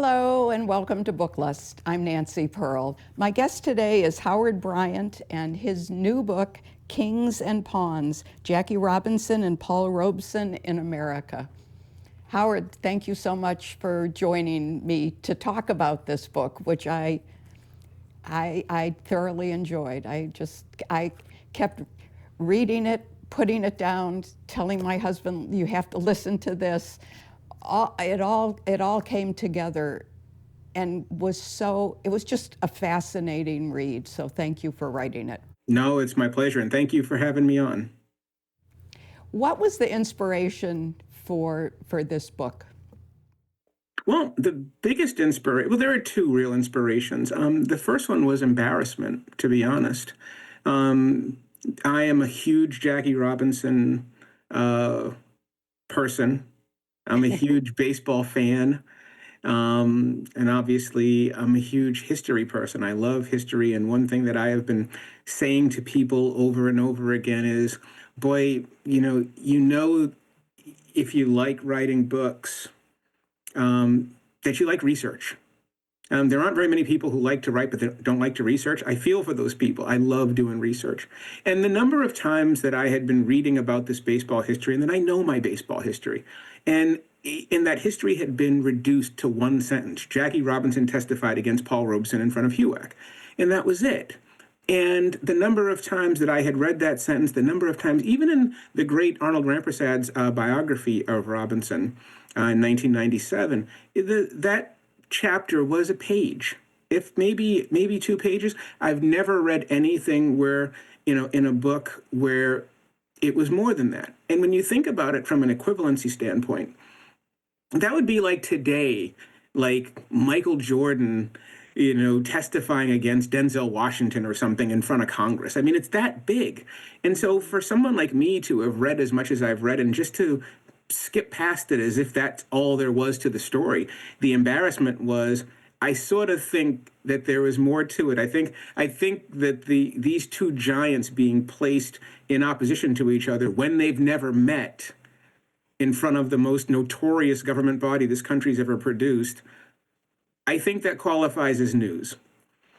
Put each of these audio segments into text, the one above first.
Hello and welcome to Book Lust. I'm Nancy Pearl. My guest today is Howard Bryant and his new book, Kings and Pawns, Jackie Robinson and Paul Robeson in America. Howard, thank you so much for joining me to talk about this book, which I thoroughly enjoyed. I kept reading it, putting it down, telling my husband, you have to listen to this. It all came together and it was just a fascinating read. So thank you for writing it. No, it's my pleasure, and thank you for having me on. What was the inspiration for this book? Well, the biggest inspiration, well, there are two real inspirations. The first one was embarrassment, to be honest. Um, I am a huge Jackie Robinson person. I'm a huge baseball fan. And obviously, I'm a huge history person. I love history. And one thing that I have been saying to people over and over again is, boy, if you like writing books, that you like research. There aren't very many people who like to write, but they don't like to research. I feel for those people. I love doing research. And the number of times that I had been reading about this baseball history, and then I know my baseball history, and that history had been reduced to one sentence. Jackie Robinson testified against Paul Robeson in front of HUAC. And that was it. And the number of times that I had read that sentence, the number of times, even in the great Arnold Rampersad's biography of Robinson in 1997, that chapter was a page, if maybe 2 pages. I've never read anything where, in a book where it was more than that. And when you think about it from an equivalency standpoint, that would be like today, like Michael Jordan, testifying against Denzel Washington or something in front of Congress. I mean, it's that big. And so for someone like me to have read as much as I've read and just to skip past it as if that's all there was to the story, the embarrassment was, I sort of think that there was more to it. I think that these two giants being placed in opposition to each other when they've never met in front of the most notorious government body this country's ever produced, I think that qualifies as news.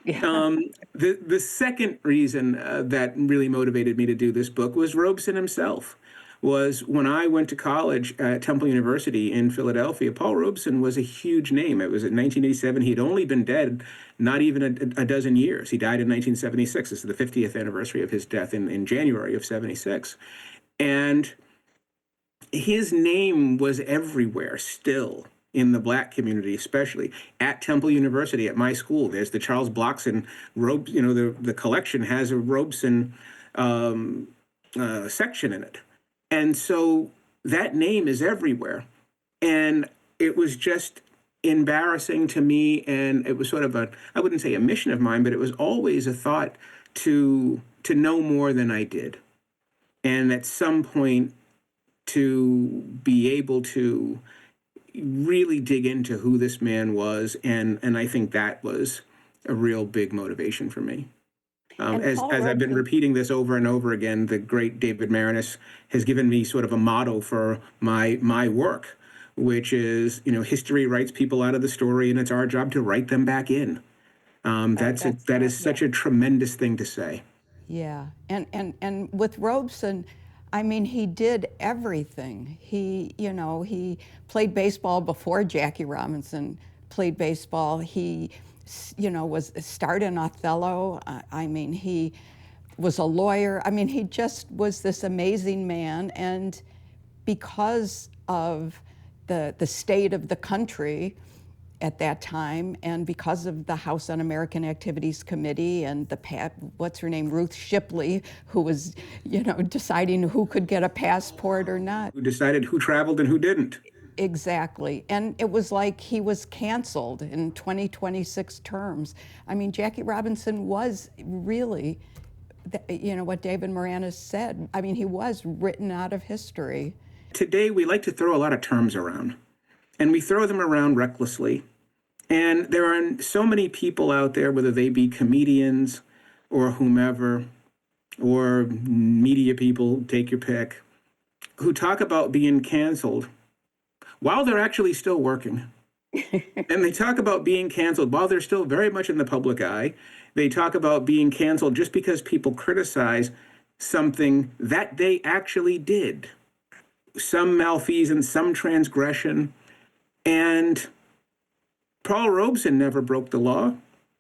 Yeah. The second reason that really motivated me to do this book was Robeson himself. Was when I went to college at Temple University in Philadelphia. Paul Robeson was a huge name. It was in 1987. He'd only been dead not even a dozen years. He died in 1976. This is the 50th anniversary of his death in January of 76. And his name was everywhere still in the Black community, especially at Temple University, at my school. There's the Charles Blockson the collection has a Robeson section in it. And so that name is everywhere. And it was just embarrassing to me. And it was sort of I wouldn't say a mission of mine, but it was always a thought to know more than I did. And at some point, to be able to really dig into who this man was. And I think that was a real big motivation for me. As I've been repeating this over and over again, the great David Marinis has given me sort of a motto for my work, which is, history writes people out of the story, and it's our job to write them back in. That is such a tremendous thing to say. Yeah, and with Robeson, I mean, he did everything. He played baseball before Jackie Robinson played baseball. He, was starred in Othello. I mean, he was a lawyer. I mean, he just was this amazing man. And because of the state of the country at that time, and because of the House Un-American Activities Committee and what's her name, Ruth Shipley, who was, deciding who could get a passport or not. Who decided who traveled and who didn't. Exactly. And it was like he was canceled in 2026 terms. I mean, Jackie Robinson was really, what David Marinis said. I mean, he was written out of history. Today, we like to throw a lot of terms around, and we throw them around recklessly. And there are so many people out there, whether they be comedians or whomever, or media people, take your pick, who talk about being canceled while they're actually still working. And they talk about being canceled while they're still very much in the public eye. They talk about being canceled just because people criticize something that they actually did, some malfeasance, some transgression. And Paul Robeson never broke the law.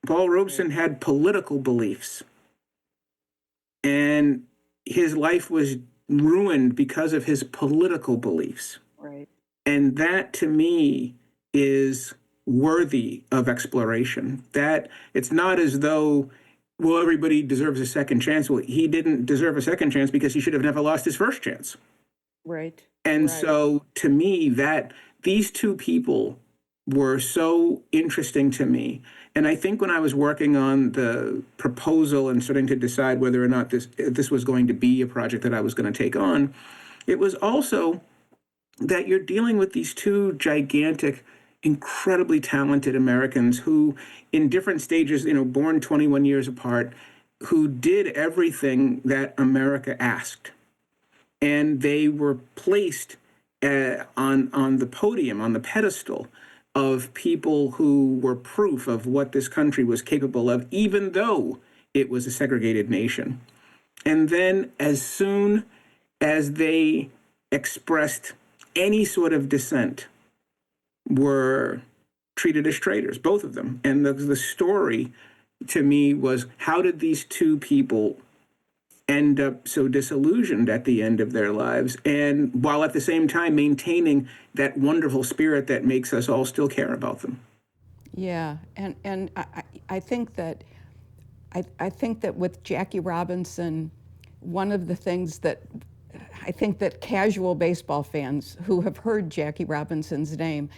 Paul Robeson had political beliefs, and his life was ruined because of his political beliefs. Right. And that to me is worthy of exploration. That it's not as though, well, everybody deserves a second chance. Well, he didn't deserve a second chance because he should have never lost his first chance. Right. And Right. so to me, that these two people were so interesting to me. And I think when I was working on the proposal and starting to decide whether or not this was going to be a project that I was going to take on, it was also that you're dealing with these two gigantic, incredibly talented Americans who, in different stages, born 21 years apart, who did everything that America asked. And they were placed on the podium, on the pedestal of people who were proof of what this country was capable of, even though it was a segregated nation. And then as soon as they expressed any sort of dissent, were treated as traitors, both of them. And the story to me was, how did these two people end up so disillusioned at the end of their lives, and while at the same time maintaining that wonderful spirit that makes us all still care about them? Yeah, and I think that I think that with Jackie Robinson, one of the things that I think that casual baseball fans who have heard Jackie Robinson's name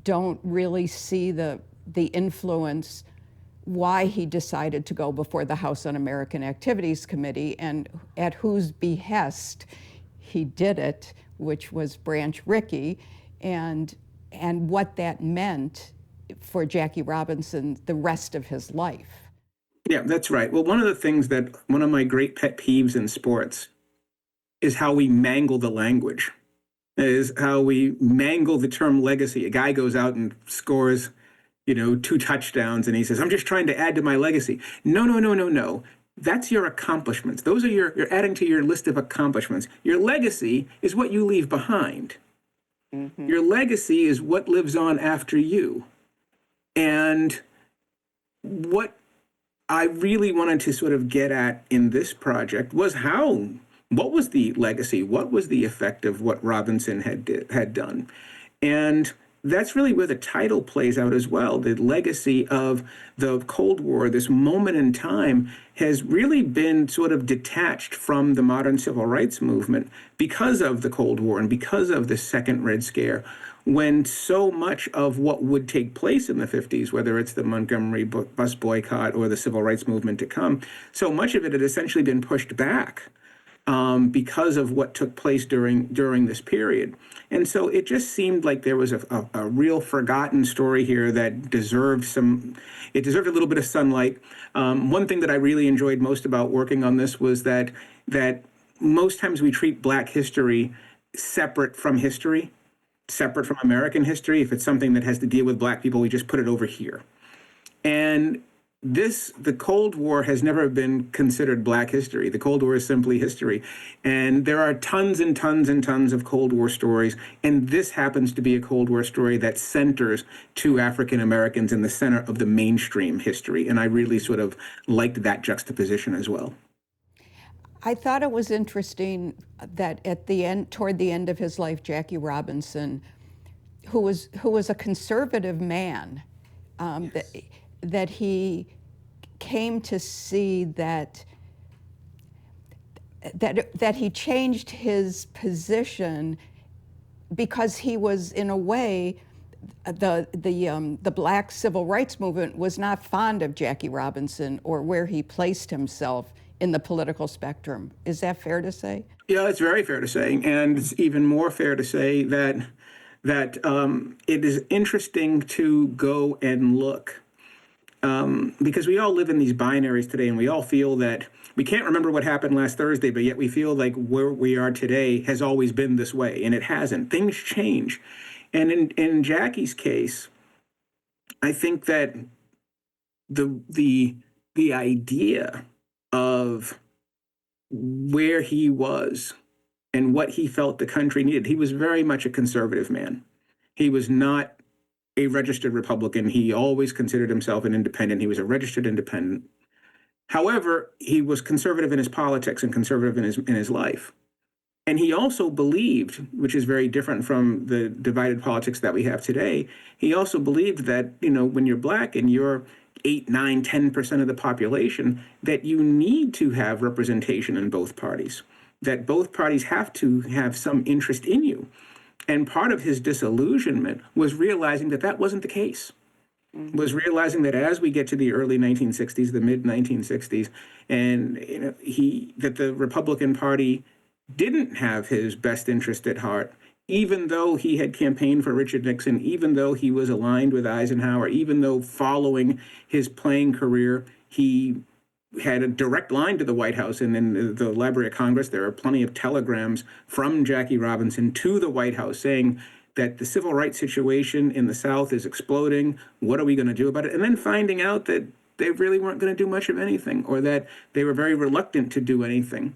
don't really see the influence, why he decided to go before the House Un-American Activities Committee and at whose behest he did it, which was Branch Rickey, and what that meant for Jackie Robinson the rest of his life. Yeah, that's right. Well, one of my great pet peeves in sports is how we mangle the language, is how we mangle the term legacy. A guy goes out and scores, 2 touchdowns, and he says, "I'm just trying to add to my legacy." No, no, no, no, no. That's your accomplishments. Those are you're adding to your list of accomplishments. Your legacy is what you leave behind. Mm-hmm. Your legacy is what lives on after you. And what I really wanted to sort of get at in this project was what was the legacy? What was the effect of what Robinson had done? And that's really where the title plays out as well. The legacy of the Cold War, this moment in time, has really been sort of detached from the modern civil rights movement because of the Cold War and because of the Second Red Scare, when so much of what would take place in the 50s, whether it's the Montgomery bus boycott or the civil rights movement to come, so much of it had essentially been pushed back because of what took place during this period. And so it just seemed like there was a real forgotten story here that deserved a little bit of sunlight. One thing that I really enjoyed most about working on this was that most times we treat Black history separate from history, separate from American history. If it's something that has to deal with Black people, we just put it over here. And the Cold War has never been considered Black history. The Cold War is simply history. And there are tons and tons and tons of Cold War stories. And this happens to be a Cold War story that centers two African Americans in the center of the mainstream history. And I really sort of liked that juxtaposition as well. I thought it was interesting that toward the end of his life, Jackie Robinson, who was a conservative man, yes, that he came to see that he changed his position because he was, in a way, the Black civil rights movement was not fond of Jackie Robinson or where he placed himself in the political spectrum. Is that fair to say? Yeah, it's very fair to say, and it's even more fair to say that it is interesting to go and look. Because we all live in these binaries today, and we all feel that we can't remember what happened last Thursday, but yet we feel like where we are today has always been this way, and it hasn't. Things change. And in Jackie's case, I think that the idea of where he was and what he felt the country needed, he was very much a conservative man. He was not a registered Republican. He always considered himself an independent. He was a registered independent. However, he was conservative in his politics and conservative in his life. And he also believed, which is very different from the divided politics that we have today, he also believed that, when you're black and you're 8, 9, 10% of the population, that you need to have representation in both parties, that both parties have to have some interest in you. And part of his disillusionment was realizing that that wasn't the case. Was realizing that as we get to the early 1960s, the mid 1960s, and that the Republican Party didn't have his best interest at heart, even though he had campaigned for Richard Nixon, even though he was aligned with Eisenhower, even though following his playing career, he had a direct line to the White House. And in the Library of Congress, there are plenty of telegrams from Jackie Robinson to the White House saying that the civil rights situation in the South is exploding. What are we going to do about it? And then finding out that they really weren't going to do much of anything, or that they were very reluctant to do anything.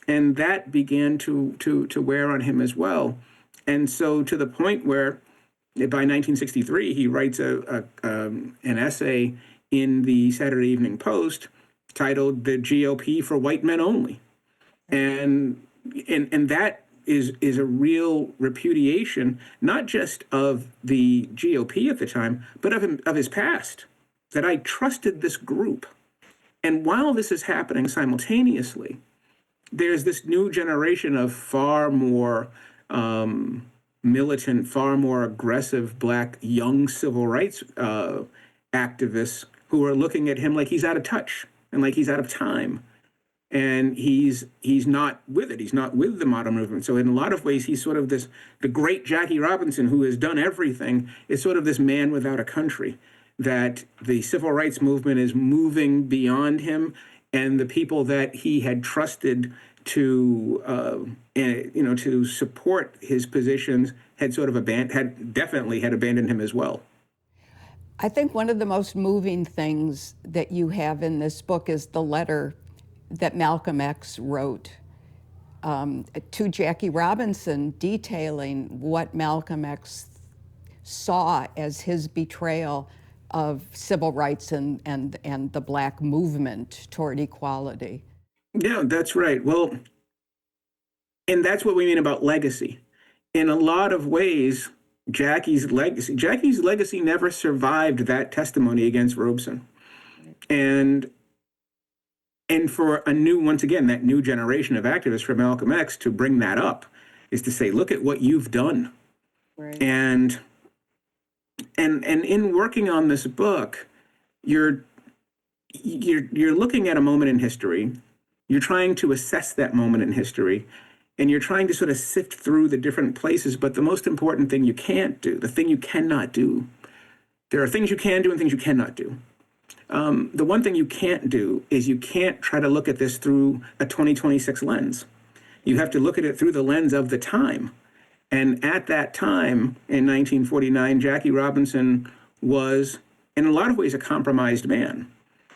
And that began to wear on him as well. And so to the point where by 1963, he writes an essay in the Saturday Evening Post titled "The GOP for White Men Only." And that is a real repudiation, not just of the GOP at the time, but of his past, that I trusted this group. And while this is happening simultaneously, there's this new generation of far more militant, far more aggressive black young civil rights activists who are looking at him like he's out of touch and like he's out of time. And he's not with it. He's not with the modern movement. So in a lot of ways, he's sort of the great Jackie Robinson who has done everything is sort of this man without a country, that the civil rights movement is moving beyond him, and the people that he had trusted to to support his positions had sort of definitely abandoned him as well. I think one of the most moving things that you have in this book is the letter that Malcolm X wrote to Jackie Robinson, detailing what Malcolm X saw as his betrayal of civil rights and the black movement toward equality. Yeah, that's right. Well, and that's what we mean about legacy. In a lot of ways, Jackie's legacy never survived that testimony against Robeson. And for once again, that new generation of activists for Malcolm X to bring that up is to say, look at what you've done. Right. And in working on this book, you're looking at a moment in history. You're trying to assess that moment in history, and you're trying to sort of sift through the different places. But the most important thing you can't do, the thing you cannot do, there are things you can do and things you cannot do. The one thing you can't do is you can't try to look at this through a 2026 lens. You have to look at it through the lens of the time. And at that time, in 1949, Jackie Robinson was, in a lot of ways, a compromised man.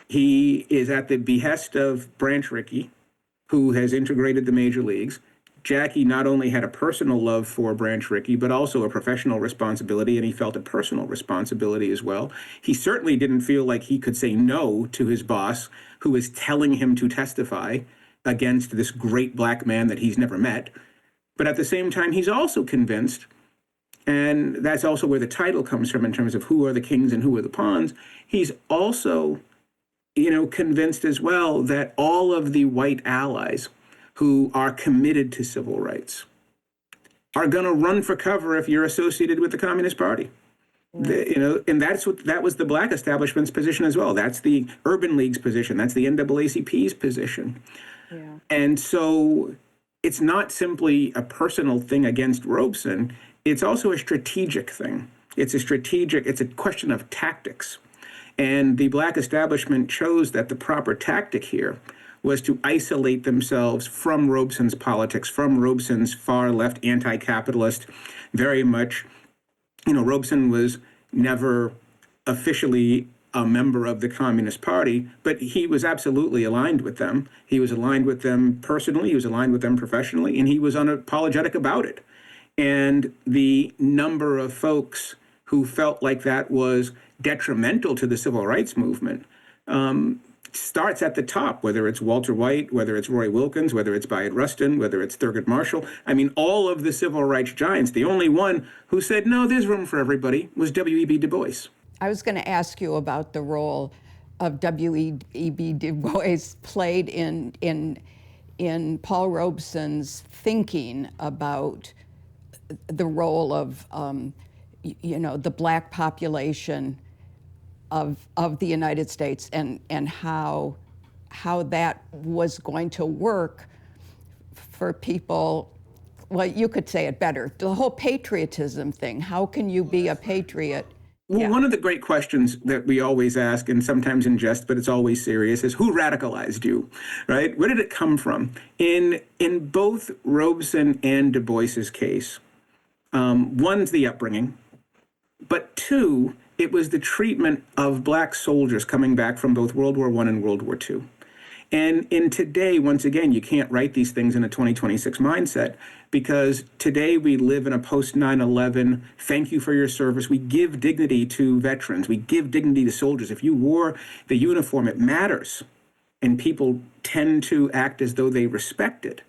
He is at the behest of Branch Rickey, who has integrated the major leagues. Jackie not only had a personal love for Branch Rickey, but also a professional responsibility, and he felt a personal responsibility as well. He certainly didn't feel like he could say no to his boss, who is telling him to testify against this great black man that he's never met. But at the same time, he's also convinced, and that's also where the title comes from in terms of who are the kings and who are the pawns. He's also, convinced as well that all of the white allies who are committed to civil rights are going to run for cover if you're associated with the Communist Party. And that was the black establishment's position as well. That's the Urban League's position. That's the NAACP's position. Yeah. And so it's not simply a personal thing against Robeson. It's also a strategic thing. It's a question of tactics. And the black establishment chose that the proper tactic here was to isolate themselves from Robeson's politics, from Robeson's far left anti-capitalist, very much, Robeson was never officially a member of the Communist Party, but he was absolutely aligned with them. He was aligned with them personally, he was aligned with them professionally, and he was unapologetic about it. And the number of folks who felt like that was detrimental to the civil rights movement starts at the top, whether it's Walter White, whether it's Roy Wilkins, whether it's Bayard Rustin, whether it's Thurgood Marshall. I mean, all of the civil rights giants, the only one who said, no, there's room for everybody, was W.E.B. Du Bois. I was going to ask you about the role of W.E.B. Du Bois played in Paul Robeson's thinking about the role of, the black population of the United States and how that was going to work for people. Well, you could say it better. The whole patriotism thing. How can you be a patriot? Well, Yeah. one of the great questions that we always ask, and sometimes in jest, but it's always serious, is who radicalized you, right? Where did it come from? In both Robeson and Du Bois's case, one's the upbringing, but two, it was the treatment of black soldiers coming back from both World War I and World War II. And in today, once again, you can't write these things in a 2026 mindset, because today we live in a post 9/11, thank you for your service. We give dignity to veterans. We give dignity to soldiers. If you wore the uniform, it matters. And people tend to act as though they respect it.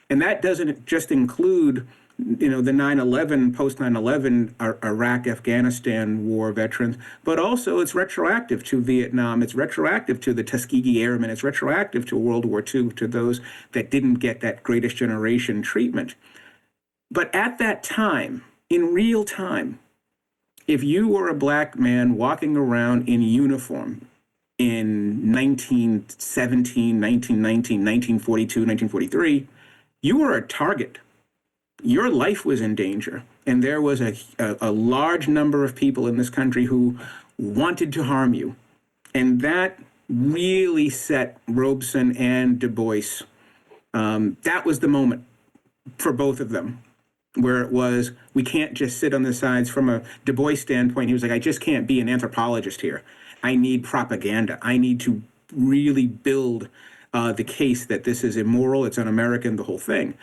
And that doesn't just include the 9/11, post 9/11 Iraq, Afghanistan war veterans, but also it's retroactive to Vietnam. It's retroactive to the Tuskegee Airmen. It's retroactive to World War II, to those that didn't get that greatest generation treatment. But at that time, in real time, if you were a black man walking around in uniform in 1917, 1919, 1942, 1943, you were a target. Your life was in danger. And there was a large number of people in this country who wanted to harm you. And that really set Robeson and Du Bois. That was the moment for both of them, where it was, we can't just sit on the sides. From a Du Bois standpoint, he was like, I just can't be an anthropologist here. I need propaganda. I need to really build the case that this is immoral, it's un-American, the whole thing.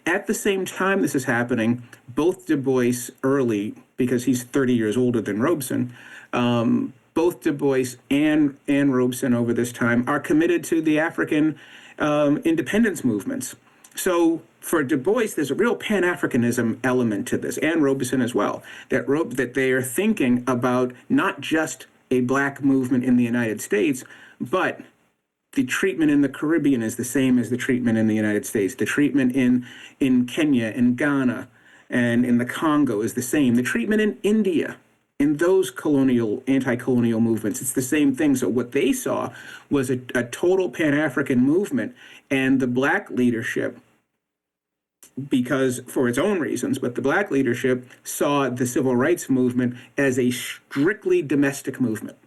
At the same time this is happening, both Du Bois early, because he's 30 years older than Robeson, both Du Bois and Robeson over this time are committed to the African independence movements. So for Du Bois, there's a real Pan-Africanism element to this, and Robeson as well, that they are thinking about not just a black movement in the United States, but the treatment in the Caribbean is the same as the treatment in the United States. The treatment in Kenya, in Ghana, and in the Congo is the same. The treatment in India, in those anti-colonial movements, it's the same thing. So what they saw was a total Pan-African movement, and the black leadership, because for its own reasons, but the black leadership saw the civil rights movement as a strictly domestic movement.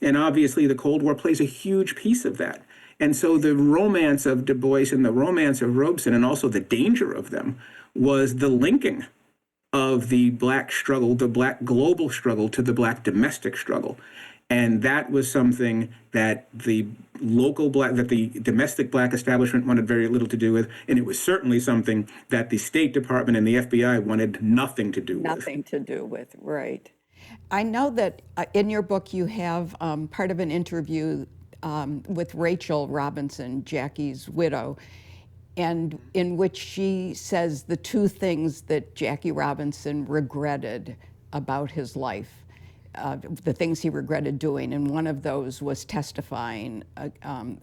And obviously the Cold War plays a huge piece of that. And so the romance of Du Bois and the romance of Robeson, and also the danger of them, was the linking of the black struggle, the black global struggle, to the black domestic struggle. And that was something that the domestic black establishment wanted very little to do with. And it was certainly something that the State Department and the FBI wanted nothing to do with. Nothing to do with, right. I know that in your book you have part of an interview with Rachel Robinson, Jackie's widow, and in which she says the two things that Jackie Robinson regretted about his life, the things he regretted doing, and one of those was testifying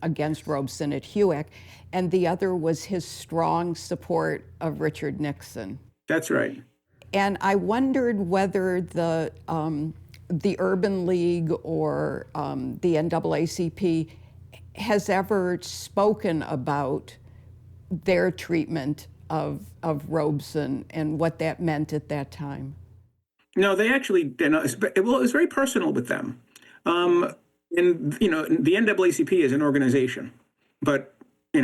against Robeson at HUAC, and the other was his strong support of Richard Nixon. That's right. And I wondered whether the Urban League or the NAACP has ever spoken about their treatment of Robeson and what that meant at that time. No, they actually didn't. Well, it was very personal with them. And, the NAACP is an organization, but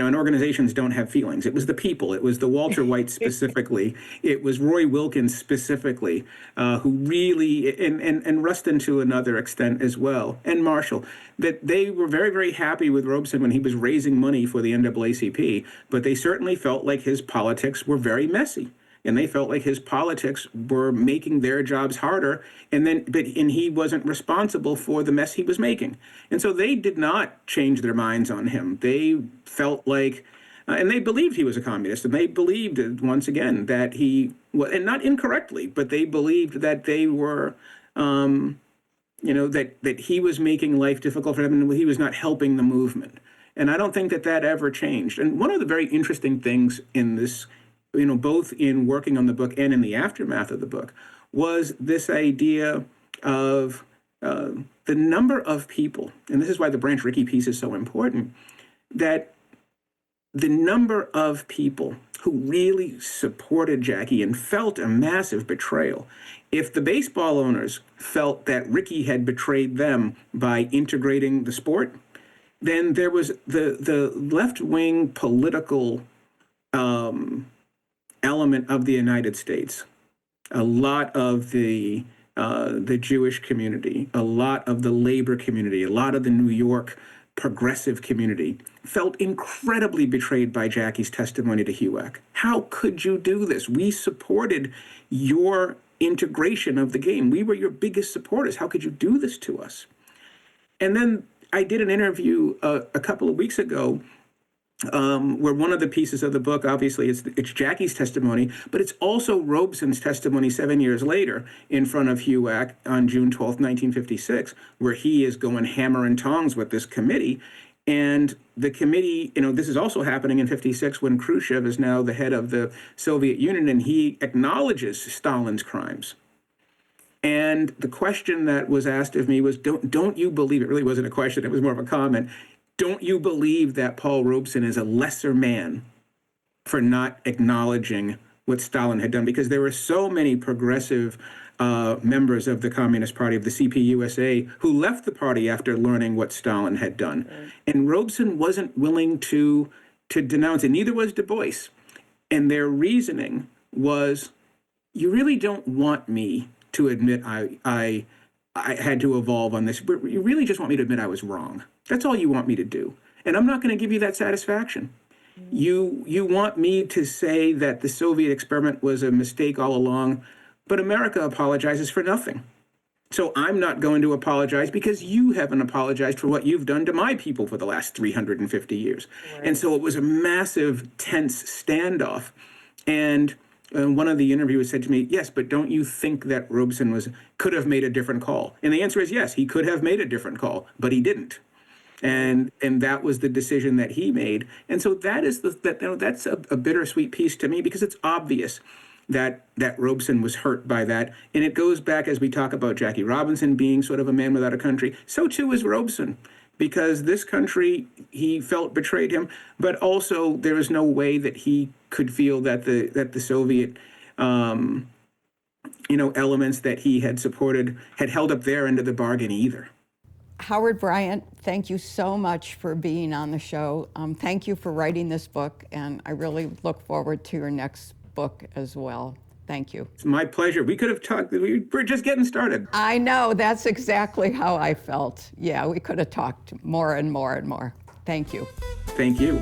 and organizations don't have feelings. It was the people. It was the Walter White specifically. It was Roy Wilkins specifically, who really, and Rustin to another extent as well, and Marshall, that they were very, very happy with Robeson when he was raising money for the NAACP, but they certainly felt like his politics were very messy. And they felt like his politics were making their jobs harder, and he wasn't responsible for the mess he was making. And so they did not change their minds on him. They felt like, and they believed he was a communist, and they believed once again that he was, and not incorrectly, but they believed that they were, that he was making life difficult for them, and he was not helping the movement. And I don't think that ever changed. And one of the very interesting things in this, both in working on the book and in the aftermath of the book, was this idea of the number of people, and this is why the Branch Rickey piece is so important, that the number of people who really supported Jackie and felt a massive betrayal. If the baseball owners felt that Rickey had betrayed them by integrating the sport, then there was the left-wing political element of the United States, a lot of the Jewish community, a lot of the labor community, a lot of the New York progressive community felt incredibly betrayed by Jackie's testimony to HUAC. How could you do this? We supported your integration of the game. We were your biggest supporters. How could you do this to us? And then I did an interview a couple of weeks ago where one of the pieces of the book, obviously, it's Jackie's testimony, but it's also Robeson's testimony 7 years later in front of HUAC on June 12th, 1956, where he is going hammer and tongs with this committee. And the committee, this is also happening in 56 when Khrushchev is now the head of the Soviet Union, and he acknowledges Stalin's crimes. And the question that was asked of me was, don't you believe, it really wasn't a question, it was more of a comment, don't you believe that Paul Robeson is a lesser man for not acknowledging what Stalin had done? Because there were so many progressive members of the Communist Party, of the CPUSA, who left the party after learning what Stalin had done. Right. And Robeson wasn't willing to denounce it, neither was Du Bois. And their reasoning was, you really don't want me to admit I had to evolve on this, but you really just want me to admit I was wrong. That's all you want me to do. And I'm not going to give you that satisfaction. You want me to say that the Soviet experiment was a mistake all along, but America apologizes for nothing. So I'm not going to apologize because you haven't apologized for what you've done to my people for the last 350 years. Right. And so it was a massive, tense standoff. And one of the interviewers said to me, yes, but don't you think that Robeson could have made a different call? And the answer is yes, he could have made a different call, but he didn't. And that was the decision that he made. And so that's a bittersweet piece to me, because it's obvious that Robeson was hurt by that. And it goes back, as we talk about Jackie Robinson being sort of a man without a country, so too is Robeson, because this country, he felt betrayed him, but also there is no way that he could feel that the Soviet elements that he had supported had held up their end of the bargain either. Howard Bryant, thank you so much for being on the show. Thank you for writing this book, and I really look forward to your next book as well. Thank you. It's my pleasure. We could have talked, we're just getting started. I know, that's exactly how I felt. Yeah, we could have talked more and more and more. Thank you. Thank you.